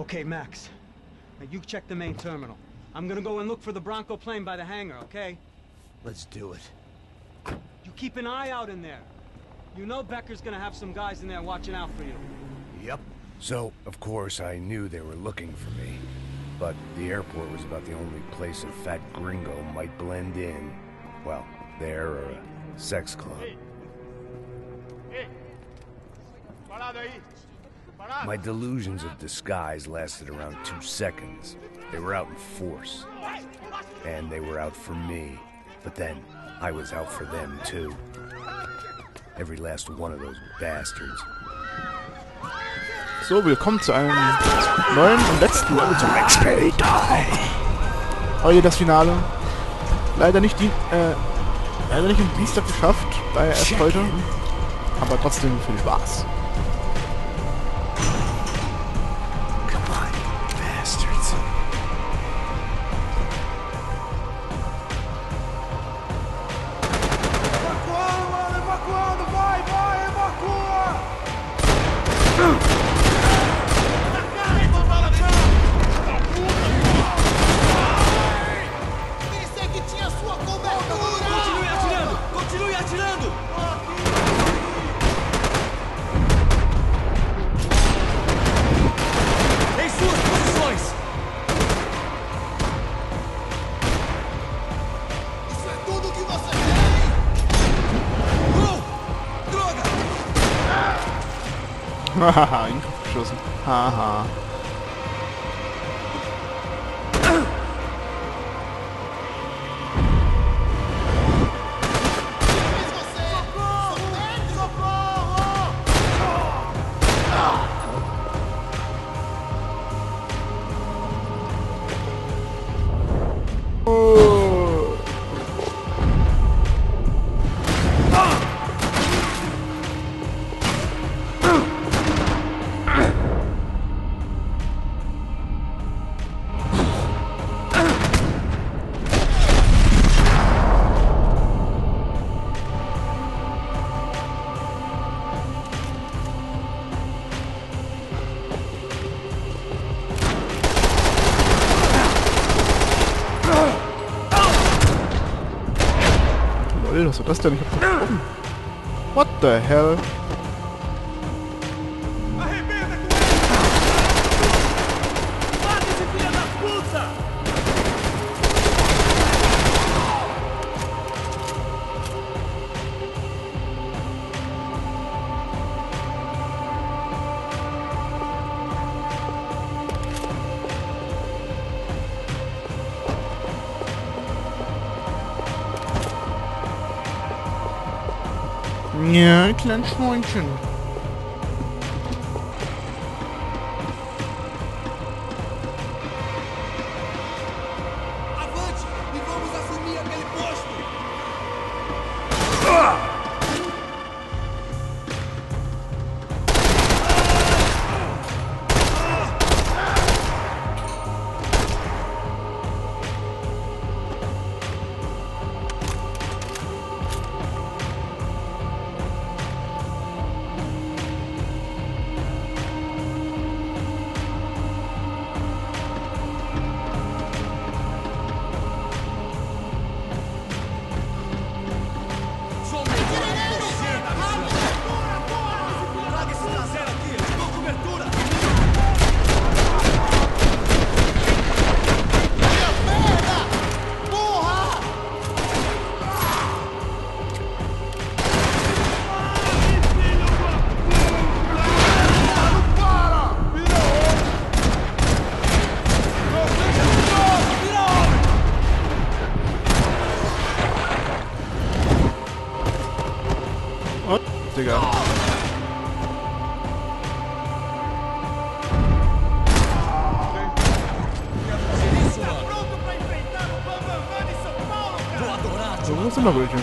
Okay, Max. Now you check the main terminal. I'm gonna go and look for the Bronco plane by the hangar, okay? Let's do it. You keep an eye out in there. You know Becker's gonna have some guys in there watching out for you. Yep. So, of course, I knew they were looking for me. But the airport was about the only place a fat gringo might blend in. Well, there or a sex club. My delusions of disguise lasted around 2 seconds. They were out in force. And they were out for me. But then, I was out for them, too. Every last one of those bastards. So, willkommen zu einem neuen und letzten Max Payne. Heute das Finale. Leider nicht im Dienstag geschafft, daher erst heute. Aber trotzdem viel Spaß. Haha, in den Kopf geschossen. Haha. Was war das denn? Ich hab getroffen. What the hell? Ja, ein kleines Schweinchen. Avante e vamos assumir aquele posto. Digga. So, wo sind noch welche?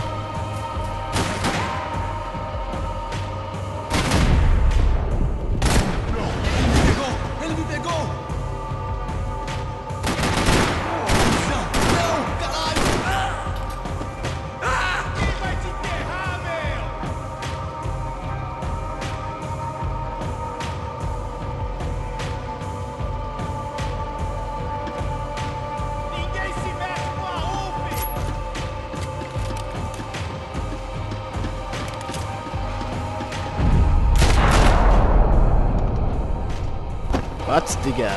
Was, Digga?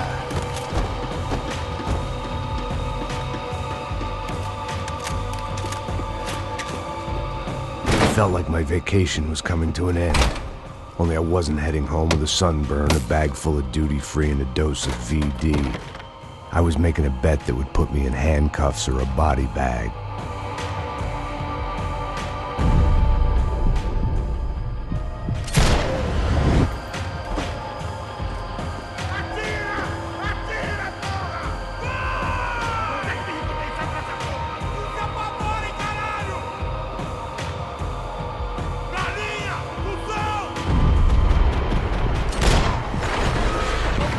It felt like my vacation was coming to an end. Only I wasn't heading home with a sunburn, a bag full of duty-free, and a dose of VD. I was making a bet that would put me in handcuffs or a body bag.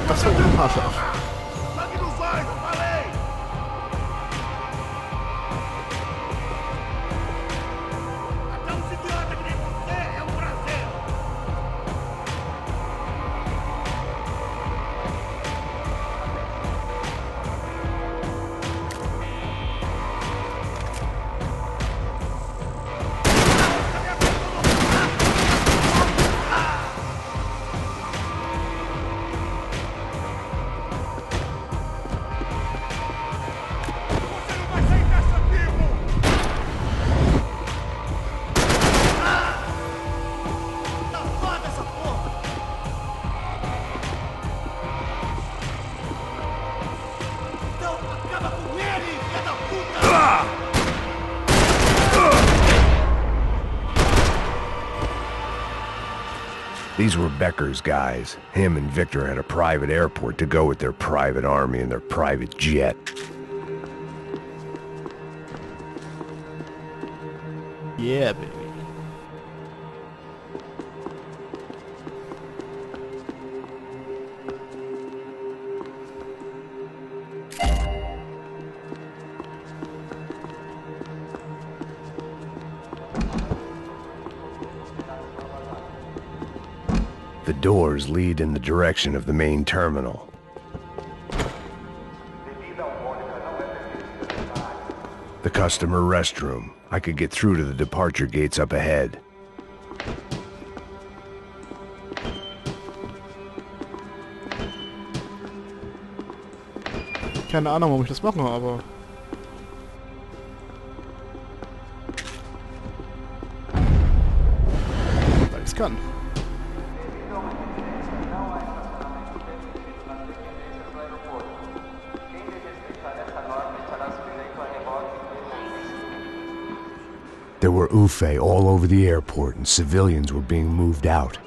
Das war unhaarscharf. These were Becker's guys. Him and Victor had a private airport to go with their private army and their private jet. Yeah, baby. The doors lead in the direction of the main terminal. The customer restroom. I could get through to the departure gates up ahead. Keine Ahnung, warum ich das mache, aber... weil ich's kann. There were UFE all over the airport, and civilians were being moved out.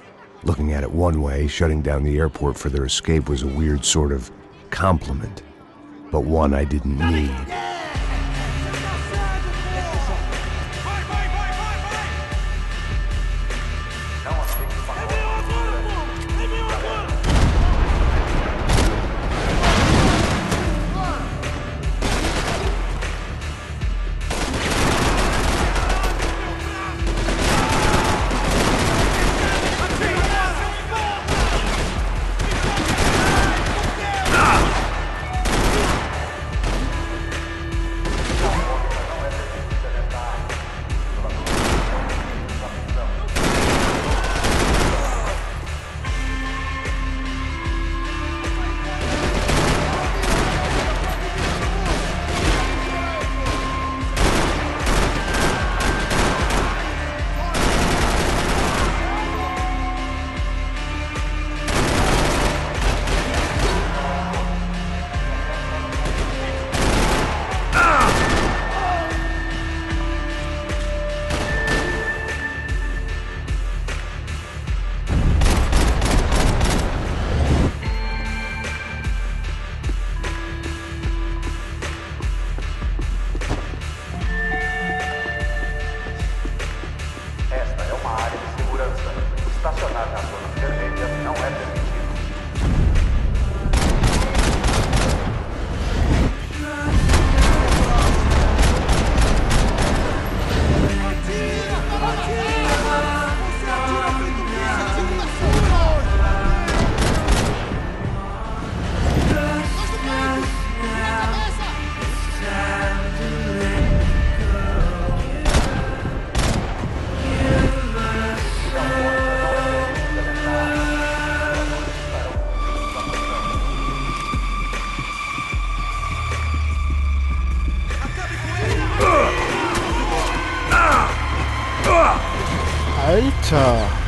Looking at it one way, shutting down the airport for their escape was a weird sort of compliment, but one I didn't need. Alter.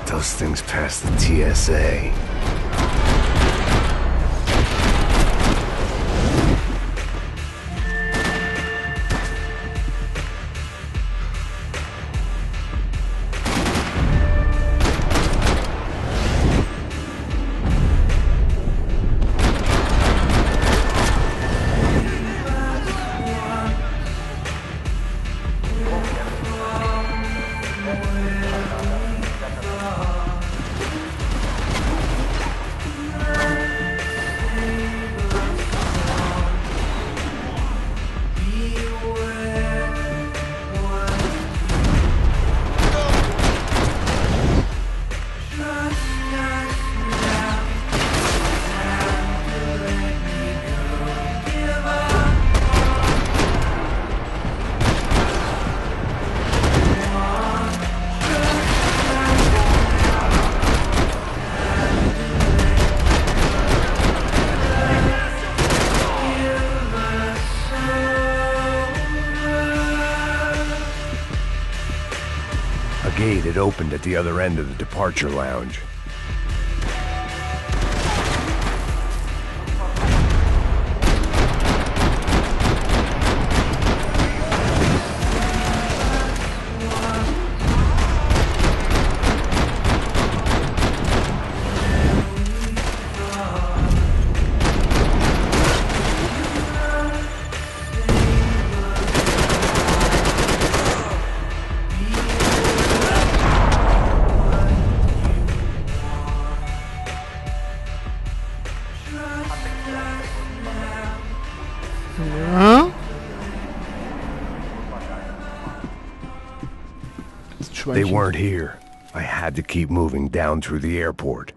Those things past the TSA. Gate had opened at the other end of the departure lounge. Schweinchen. They weren't here. I had to keep moving down through the airport.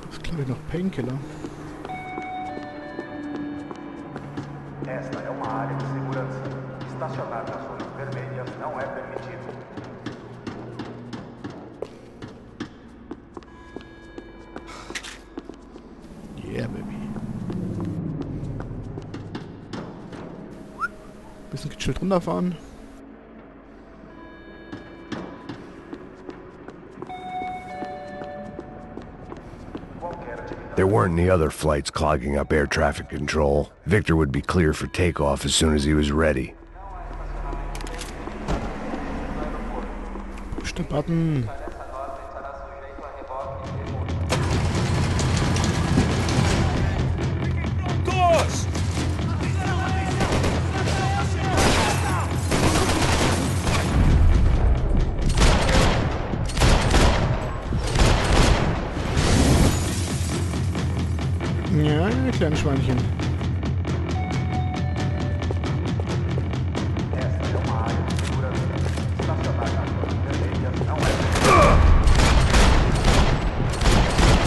Das ist, glaube ich, noch Painkiller. Esta é uma área de segurança. Estacionar nas zonas vermelhas não é permitido. Yeah, baby. Bisschen gechillt runterfahren. There weren't any other flights clogging up air traffic control. Victor would be clear for takeoff as soon as he was ready. Push the button. Ja, kleine Schweinchen.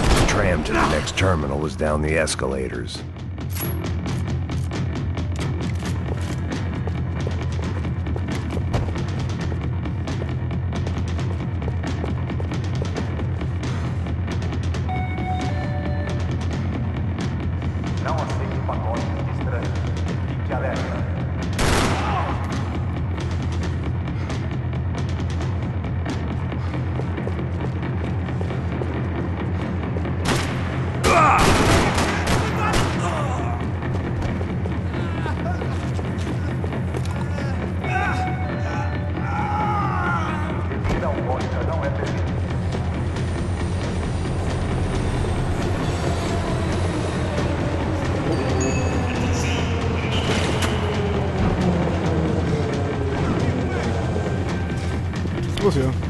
The tram to the next terminal was down the escalators. los hier?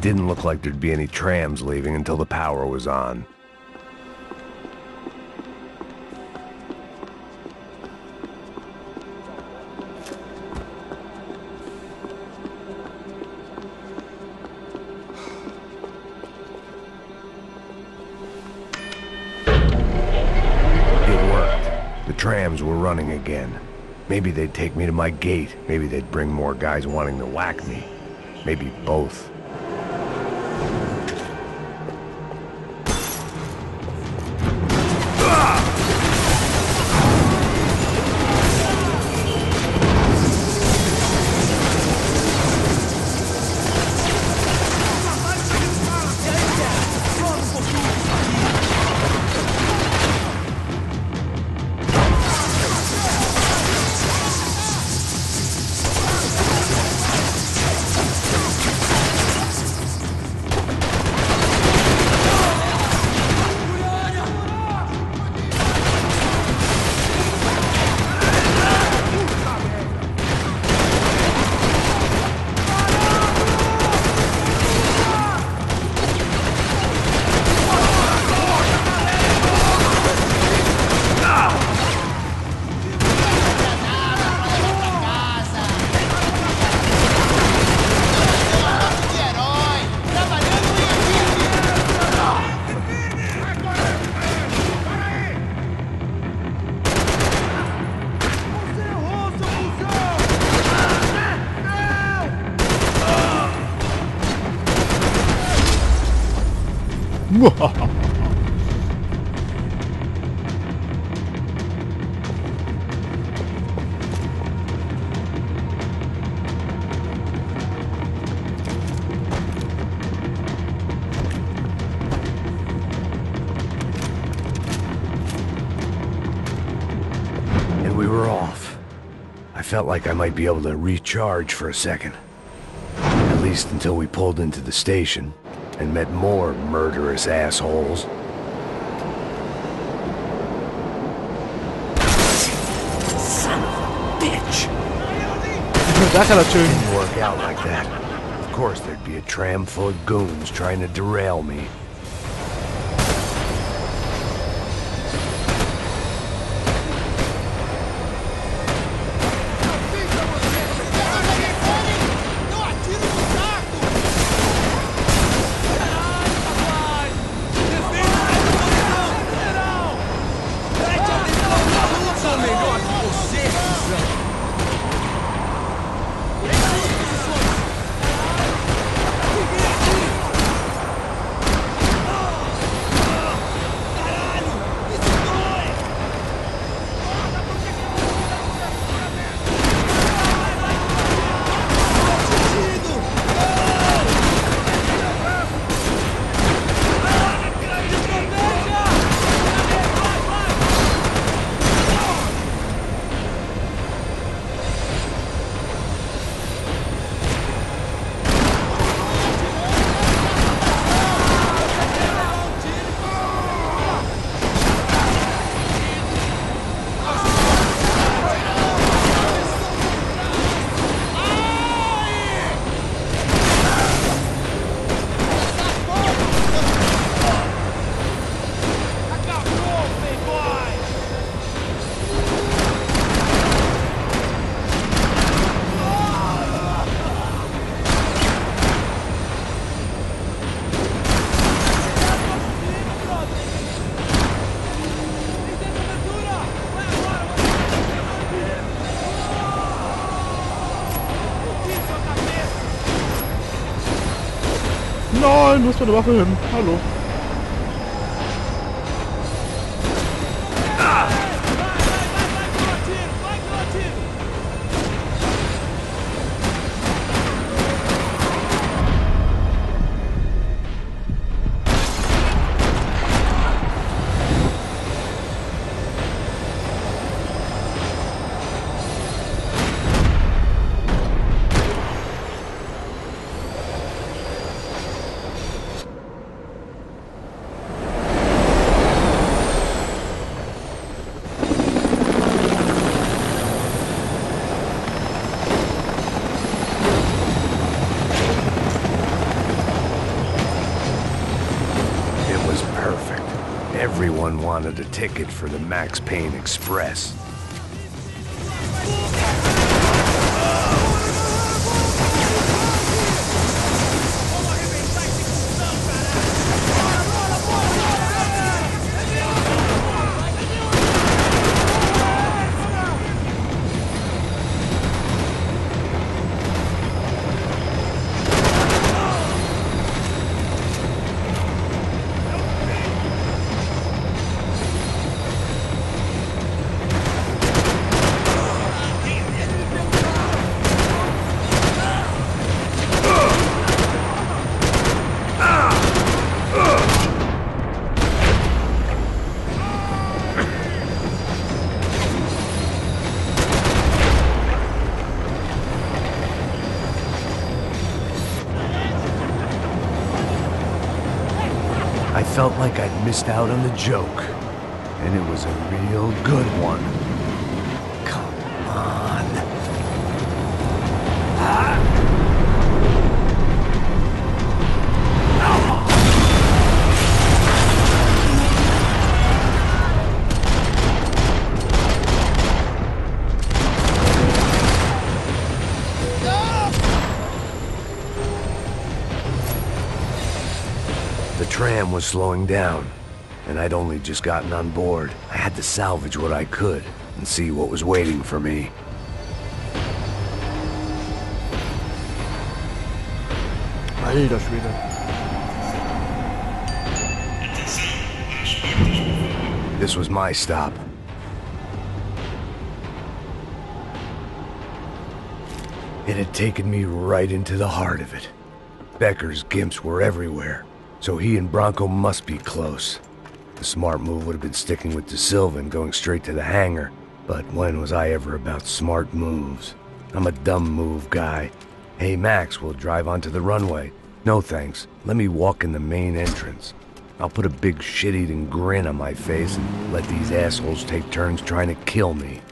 It didn't look like there'd be any trams leaving until the power was on. It worked. The trams were running again. Maybe they'd take me to my gate. Maybe they'd bring more guys wanting to whack me. Maybe both. And we were off. I felt like I might be able to recharge for a second. At least until we pulled into the station and met more murderous assholes. Son of a bitch! Didn't work out like that. Of course there'd be a tram full of goons trying to derail me. Nein, wo ist meine Waffe hin? Hallo. Everyone wanted a ticket for the Max Payne Express. I felt like I'd missed out on the joke, and it was a real good one. Come on. The tram was slowing down, and I'd only just gotten on board. I had to salvage what I could and see what was waiting for me. Alter Schwede. This was my stop. It had taken me right into the heart of it. Becker's gimps were everywhere, so he and Bronco must be close. The smart move would have been sticking with De Silva and going straight to the hangar, but when was I ever about smart moves? I'm a dumb move guy. Hey Max, we'll drive onto the runway. No thanks, let me walk in the main entrance. I'll put a big shit-eating grin on my face and let these assholes take turns trying to kill me.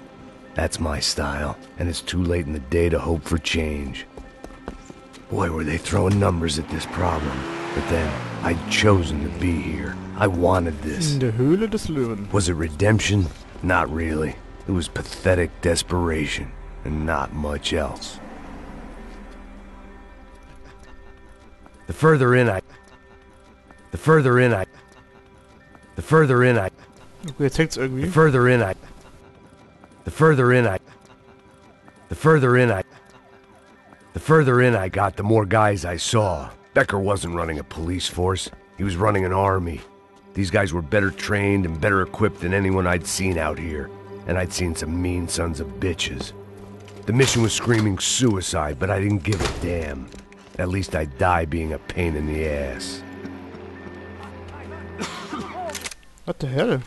That's my style, and it's too late in the day to hope for change. Boy, were they throwing numbers at this problem. But then, I'd chosen to be here. I wanted this. In der Höhle des Löwen. Was it redemption? Not really. It was pathetic desperation, and not much else. The further in I... Okay, jetzt hängt's irgendwie. The further in I got, the more guys I saw. Becker wasn't running a police force. He was running an army. These guys were better trained and better equipped than anyone I'd seen out here. And I'd seen some mean sons of bitches. The mission was screaming suicide, but I didn't give a damn. At least I'd die being a pain in the ass. What the hell?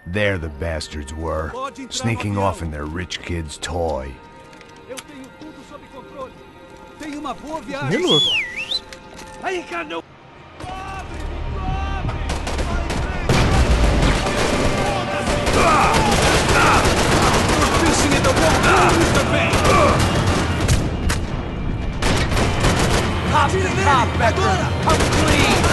There the bastards were, sneaking off in their rich kid's toy. Was ist denn hier los? Cop to cop, Becker! Come clean!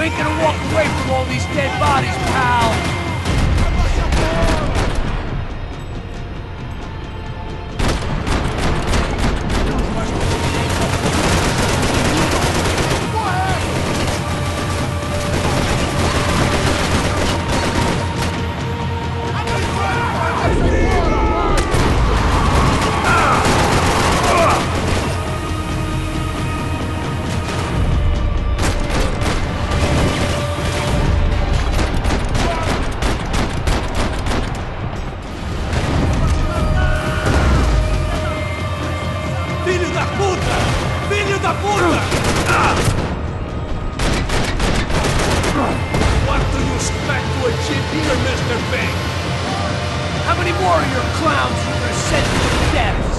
ain't gonna walk away from all these dead bodies, pal! How many more of your clowns are you gonna send to their deaths?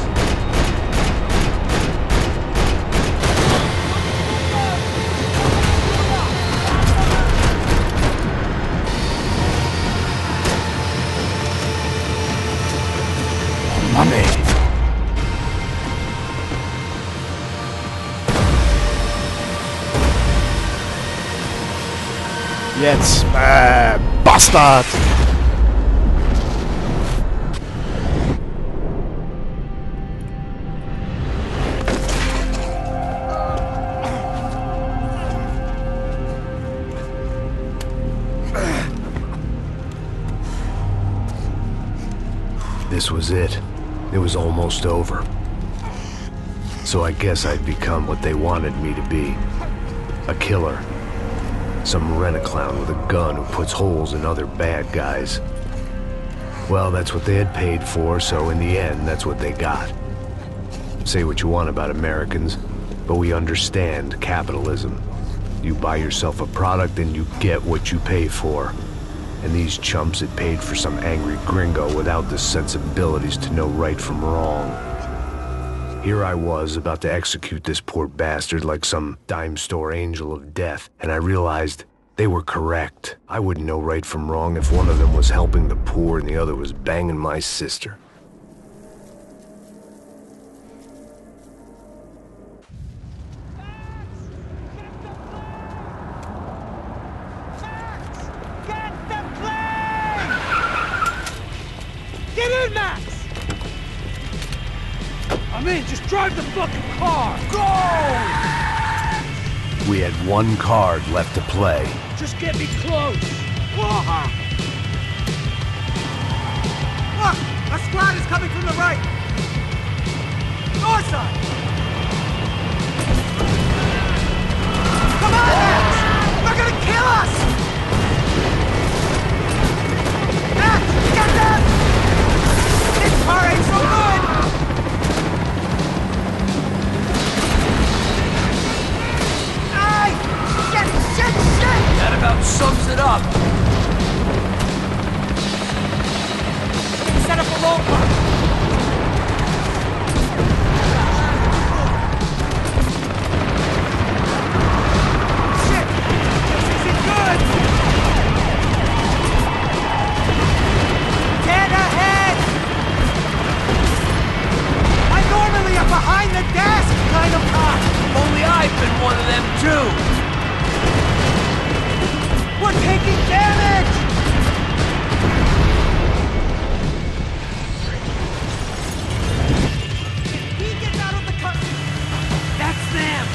Money. Jetzt, Bastard! This was it. It was almost over. So I guess I'd become what they wanted me to be. A killer. Some rent-a-clown with a gun who puts holes in other bad guys. Well, that's what they had paid for, so in the end, that's what they got. Say what you want about Americans, but we understand capitalism. You buy yourself a product and you get what you pay for. And these chumps had paid for some angry gringo without the sensibilities to know right from wrong. Here I was, about to execute this poor bastard like some dime store angel of death, and I realized they were correct. I wouldn't know right from wrong if one of them was helping the poor and the other was banging my sister. Get in, Max! I'm in, just drive the fucking car! Go! We had one card left to play. Just get me close! Look! A squad is coming from the right! North side! Come on, Max! They're gonna kill us! Max, get them! This car ain't so good! Shit! That about sums it up. Set up a roadblock. Shit! This isn't good! Dead ahead! I'm normally a behind the desk kind of cop. Only I've been one of them too. We're taking damage! He gets out of the car. That's them!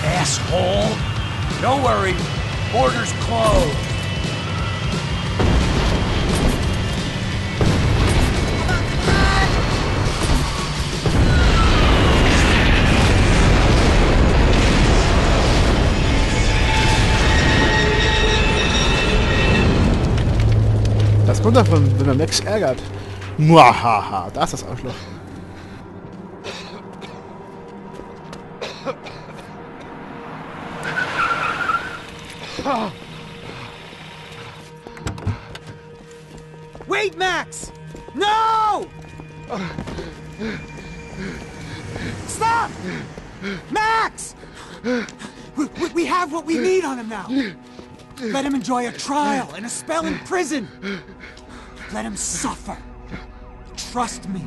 Asshole! Don't worry, border's closed. Das kommt davon, wenn man Max ärgert. Muahaha, da ist das Arschloch. Wait, Max! No! Stop! Max! We have what we need on him now. Let him enjoy a trial and a spell in prison. Let him suffer. Trust me.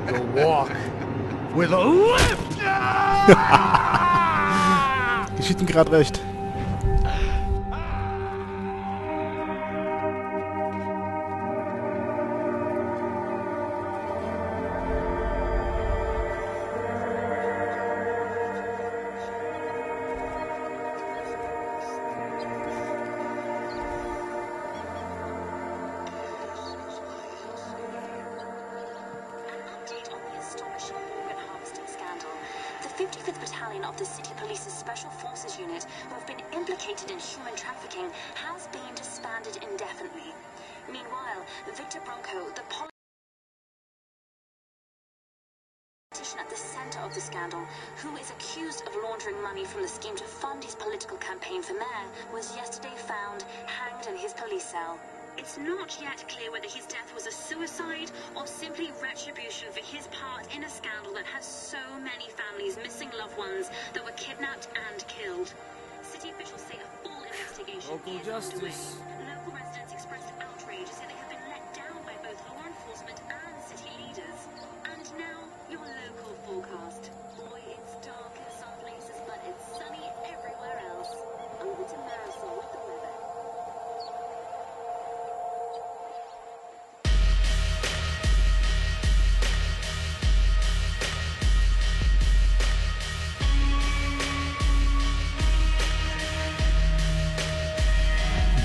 The walk with a lift. Geschieht ihm gerade recht. The 55th Battalion of the City Police's Special Forces Unit, who have been implicated in human trafficking, has been disbanded indefinitely. Meanwhile, Victor Bronco, the politician at the center of the scandal, who is accused of laundering money from the scheme to fund his political campaign for mayor, was yesterday found hanged in his police cell. It's not yet clear whether his death was a suicide or simply retribution for his part in a scandal that has so many families missing loved ones that were kidnapped and killed. City officials say a full investigation Local is justice. underway. Local residents expressed outrage, saying they have been let down by both law enforcement and city leaders. And now, your local forecast. Boy, it's dark in some places, but it's sunny everywhere else. Over to Marisol with the weather.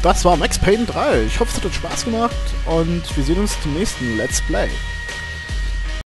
Das war Max Payne 3. Ich hoffe, es hat euch Spaß gemacht und wir sehen uns zum nächsten Let's Play.